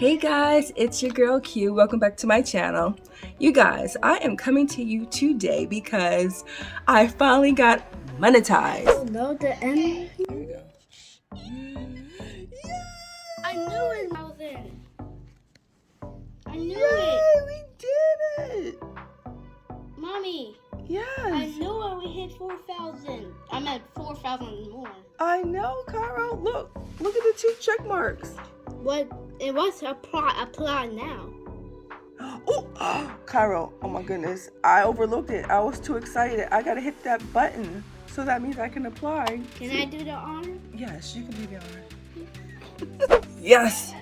Hey guys, it's your girl Q. Welcome back to my channel. You guys, I am coming to you today because I finally got monetized. Oh no, the end. Here we go. I knew it, Melvin. I knew Yay, it. we did it! Mommy, I Yes, knew it. We hit 4,000. I'm at 4,000 more. I know, Caro. Look at the 2 check marks. What? It was apply now. Oh, Caro, oh my goodness. I overlooked it. I was too excited. I gotta hit that button. So that means I can apply. Can I do the honor? Yes, you can do the honor. Yes.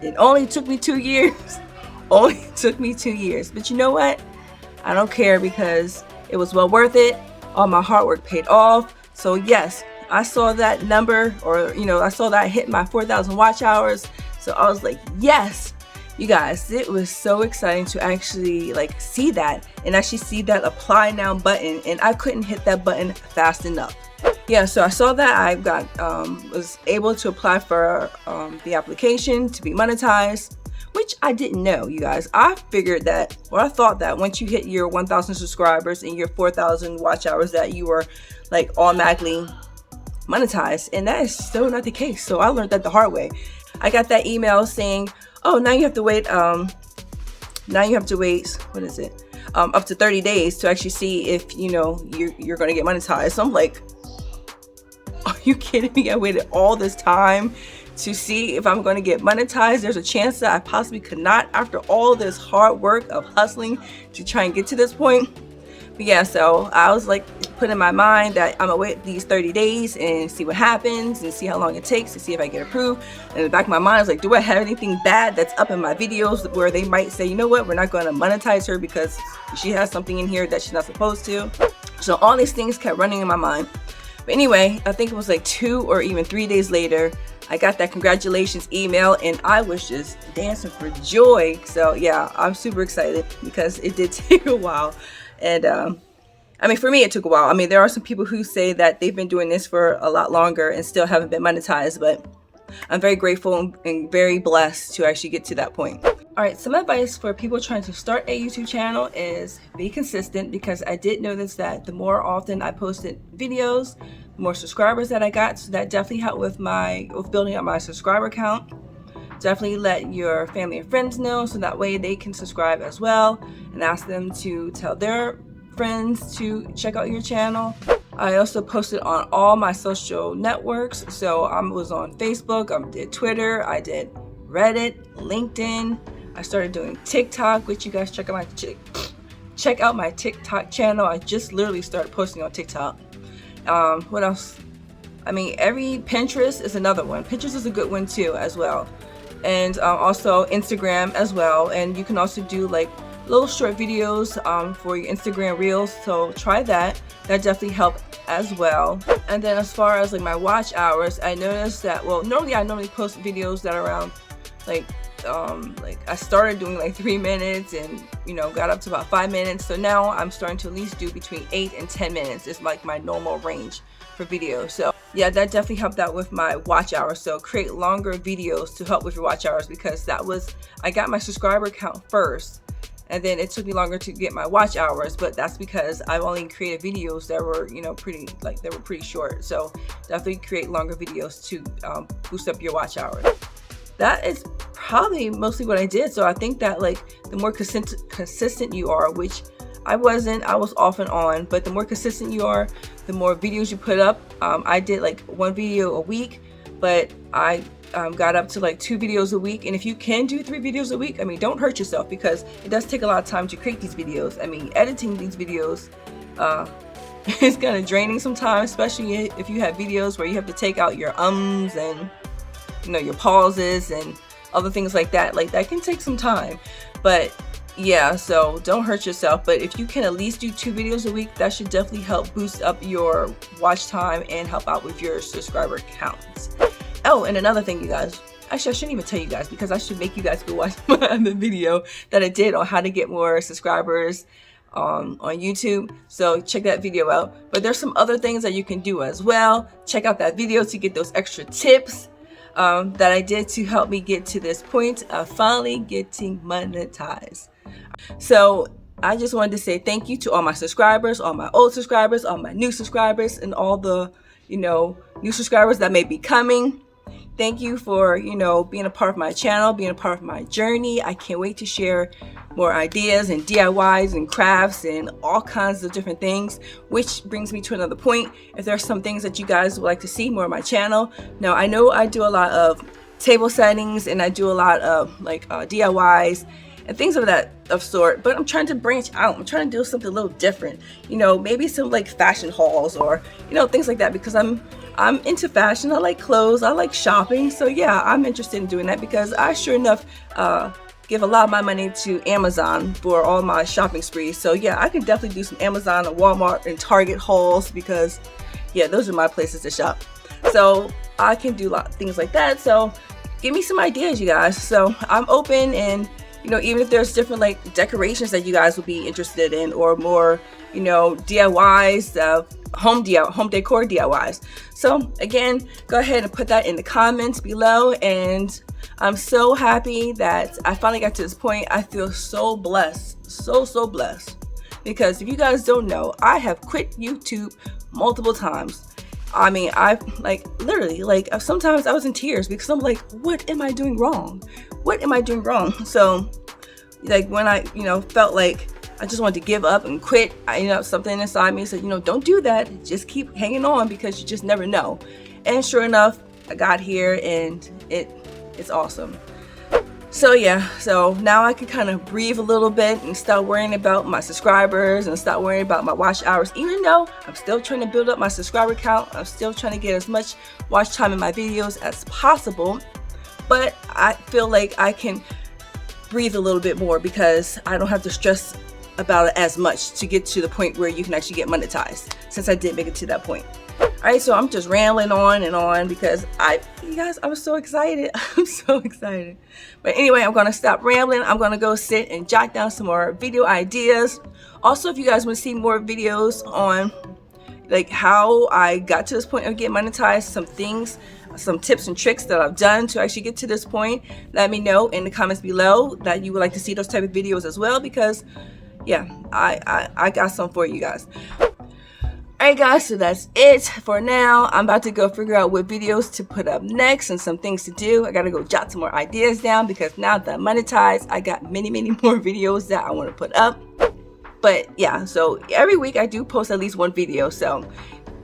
It only took me 2 years. Only took me 2 years. But you know what? I don't care because it was well worth it. All my hard work paid off. So yes, I saw that number, or I saw that I hit my 4,000 watch hours. So I was like, yes. You guys, it was so exciting to actually see that and actually see that apply now button, and I couldn't hit that button fast enough. Yeah, so I saw that I was able to apply for the application to be monetized, which I didn't know, you guys. I figured that, or I thought that once you hit your 1,000 subscribers and your 4,000 watch hours that you were automatically monetized, and that is still not the case. So I learned that the hard way. I got that email saying, oh, now you have to wait, what is it? Up to 30 days to actually see if, you're going to get monetized. So I'm like, are you kidding me? I waited all this time to see if I'm going to get monetized. There's a chance that I possibly could not after all this hard work of hustling to try and get to this point. But yeah, so I was put in my mind that I'm gonna wait these 30 days and see what happens and see how long it takes to see if I get approved. And in the back of my mind, I was like, do I have anything bad that's up in my videos where they might say, you know what, we're not going to monetize her because she has something in here that she's not supposed to. So all these things kept running in my mind. But anyway, I think it was 2 or even 3 days later, I got that congratulations email and I was just dancing for joy. So yeah, I'm super excited because it did take a while. And for me, it took a while. There are some people who say that they've been doing this for a lot longer and still haven't been monetized, but I'm very grateful and very blessed to actually get to that point. All right, some advice for people trying to start a YouTube channel is be consistent, because I did notice that the more often I posted videos, the more subscribers that I got. So that definitely helped with building up my subscriber count. Definitely let your family and friends know so that way they can subscribe as well, and ask them to tell their friends to check out your channel. I also posted on all my social networks. So I was on Facebook, I did Twitter, I did Reddit, LinkedIn. I started doing TikTok, which you guys check out my TikTok channel. I just literally started posting on TikTok. What else? Every Pinterest is another one. Pinterest is a good one too as well. And also Instagram as well. And you can also do little short videos for your Instagram reels. So try that. That definitely helped as well. And then as far as my watch hours, I noticed that, normally I post videos that are around I started doing 3 minutes and got up to about 5 minutes. So now I'm starting to at least do between 8 and 10 minutes. It's my normal range for videos. So yeah, that definitely helped out with my watch hours. So create longer videos to help with your watch hours, because I got my subscriber count first, and then it took me longer to get my watch hours. But that's because I only created videos that were pretty short. So definitely create longer videos to boost up your watch hours. That is probably mostly what I did. So I think that the more consistent you are, which I was off and on, but the more consistent you are, the more videos you put up. I did 1 video a week, but I got up to 2 videos a week. And if you can do 3 videos a week, don't hurt yourself, because it does take a lot of time to create these videos. Editing these videos is kind of draining sometimes, especially if you have videos where you have to take out your ums and your pauses and other things like that. That can take some time. But yeah, so don't hurt yourself. But if you can at least do 2 videos a week, that should definitely help boost up your watch time and help out with your subscriber counts. Oh, and another thing, you guys, actually I shouldn't even tell you guys, because I should make you guys go watch the video that I did on how to get more subscribers on YouTube. So check that video out. But there's some other things that you can do as well. Check out that video to get those extra tips. that I did to help me get to this point of finally getting monetized. So I just wanted to say thank you to all my subscribers, all my old subscribers, all my new subscribers, and all the, new subscribers that may be coming. Thank you for, being a part of my channel, being a part of my journey. I can't wait to share more ideas and DIYs and crafts and all kinds of different things, which brings me to another point. If there's some things that you guys would like to see more on my channel. Now, I know I do a lot of table settings and I do a lot of DIYs and things of sort, but I'm trying to branch out. I'm trying to do something a little different, maybe some like fashion hauls or things like that, because I'm into fashion. I like clothes, I like shopping. So yeah, I'm interested in doing that because I sure enough give a lot of my money to Amazon for all my shopping sprees. So yeah, I can definitely do some Amazon and Walmart and Target hauls because yeah, those are my places to shop. So I can do a lot of things like that. So give me some ideas, you guys. So I'm open, and even if there's different like decorations that you guys would be interested in, or more, DIYs, home decor DIYs. So again, go ahead and put that in the comments below. And I'm so happy that I finally got to this point. I feel so blessed, so blessed, because if you guys don't know, I have quit YouTube multiple times. I mean, I literally sometimes I was in tears because I'm like, what am I doing wrong? What am I doing wrong? So like when I, felt like I just wanted to give up and quit, something inside me said, don't do that. Just keep hanging on because you just never know. And sure enough, I got here and it's awesome. So yeah, so now I can kind of breathe a little bit and stop worrying about my subscribers and stop worrying about my watch hours, even though I'm still trying to build up my subscriber count. I'm still trying to get as much watch time in my videos as possible, but I feel like I can breathe a little bit more because I don't have to stress about it as much to get to the point where you can actually get monetized, since I did make it to that point. Alright, so I'm just rambling on and on because you guys, I'm so excited. I'm so excited. But anyway, I'm going to stop rambling. I'm going to go sit and jot down some more video ideas. Also, if you guys want to see more videos on like how I got to this point of getting monetized, some things, some tips and tricks that I've done to actually get to this point, let me know in the comments below that you would like to see those type of videos as well, because yeah, I got some for you guys. Alright guys, so that's it for now. I'm about to go figure out what videos to put up next and some things to do. I gotta go jot some more ideas down because now that I'm monetized, I got many more videos that I want to put up. But yeah, so every week I do post at least one video, so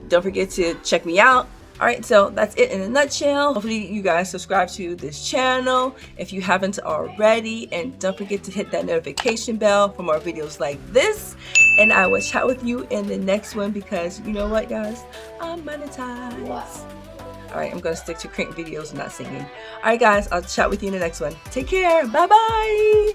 don't forget to check me out. Alright, so that's it in a nutshell. Hopefully you guys subscribe to this channel if you haven't already, and don't forget to hit that notification bell for more videos like this. And I will chat with you in the next one because you know what, guys? I'm monetized. Alright, I'm going to stick to creating videos and not singing. Alright guys, I'll chat with you in the next one. Take care. Bye-bye.